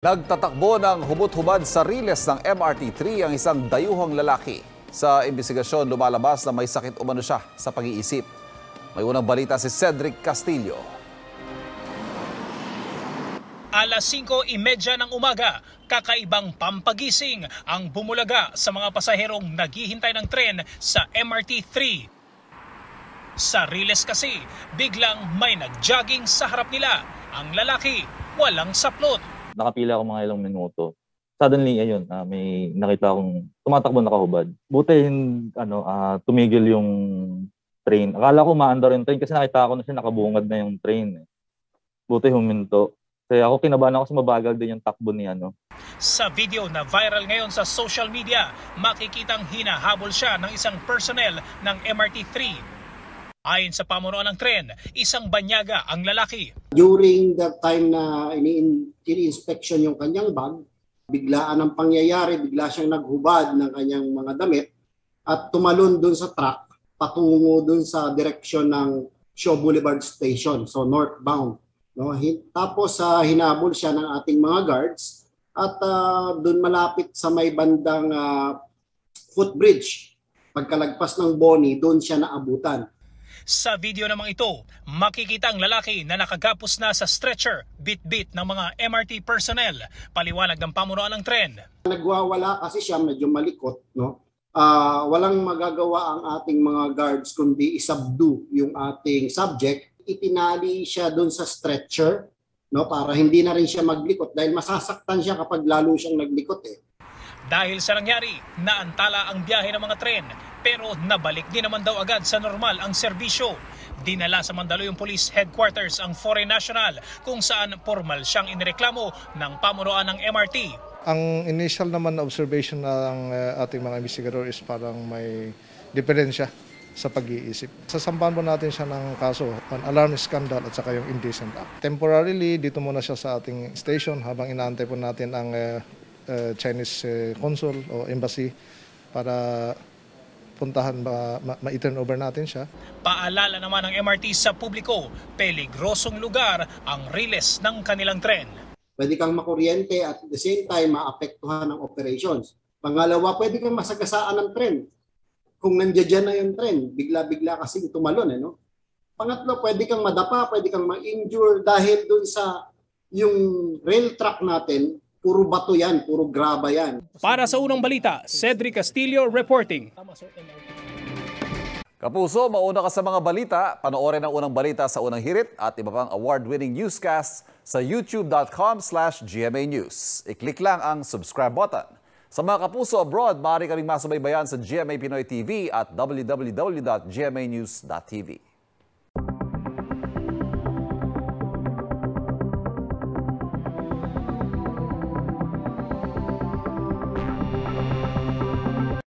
Nagtatakbo ng hubot-hubad sa riles ng MRT-3 ang isang dayuhang lalaki. Sa imbestigasyon, lumalabas na may sakit umano siya sa pag-iisip. May unang balita si Cedric Castillo. Alas 5:30 ng umaga, kakaibang pampagising ang bumulaga sa mga pasaherong naghihintay ng tren sa MRT-3. Sa riles kasi, biglang may nag-jogging sa harap nila. Ang lalaki, walang saplot. Nakapila ako mga ilang minuto. Suddenly, ayun, may nakita akong tumatakbo na kahubad. Buti tumigil yung train. Akala ko maandar yung train kasi nakita ko na siya nakabungad na yung train. Buti huminto. Kaya ako kinabahan ako kasi mabagal din yung takbo ni Sa video na viral ngayon sa social media, makikitang hinahabol siya ng isang personnel ng MRT-3. Ayon sa pamunuan ng tren, isang banyaga ang lalaki. During the time na ini-inspection yung kanyang bag, biglaan ang pangyayari, bigla siyang naghubad ng kanyang mga damit at tumalon dun sa truck patungo dun sa direksyon ng Shaw Boulevard Station, so northbound. No? Tapos hinabol siya ng ating mga guards at dun malapit sa may bandang footbridge. Pagkalagpas ng Boni, dun siya naabutan. Sa video namang ito, makikita ang lalaki na nakagapos na sa stretcher, bit-bit ng mga MRT personnel, paliwanag ng pamunuan ng tren. Nagwawala kasi siya, medyo malikot, no? Walang magagawa ang ating mga guards kundi isubdue yung ating subject. Itinali siya doon sa stretcher, no, para hindi na rin siya maglikot dahil masasaktan siya kapag lalo siyang naglikot Dahil sa nangyari, naantala ang biyahe ng mga tren, pero nabalik din naman daw agad sa normal ang serbisyo. Dinala sa Mandaluyong Police Headquarters ang Foreign National kung saan formal siyang inireklamo ng pamunuan ng MRT. Ang initial naman na observation ng ating mga investigador is parang may diferensya sa pag-iisip. Sasampahan po natin siya ng kaso on alarm scandal at saka yung indecent act. Temporarily, dito muna siya sa ating station habang inaantay po natin ang Chinese consul o embassy para puntahan ma-turn over natin siya. Paalala naman ng MRT sa publiko, peligrosong lugar ang riles ng kanilang tren. Pwede kang makuryente at at the same time maapektuhan ng operations. Pangalawa, pwede kang masagasaan ng tren. Kung nandiyan na yung tren, bigla-bigla kasing tumalon. Pangatlo, pwede kang madapa, pwede kang ma-injure dahil dun sa yung rail track natin, puro bato yan, puro graba yan. Para sa unang balita, Cedric Castillo reporting. Kapuso, mauna ka sa mga balita. Panoorin ang unang balita sa unang hirit at iba pang award-winning newscasts sa youtube.com/GMA News. I-click lang ang subscribe button. Sa mga kapuso abroad, maaari kaming masubaybayan sa GMA Pinoy TV at www.gmanews.tv.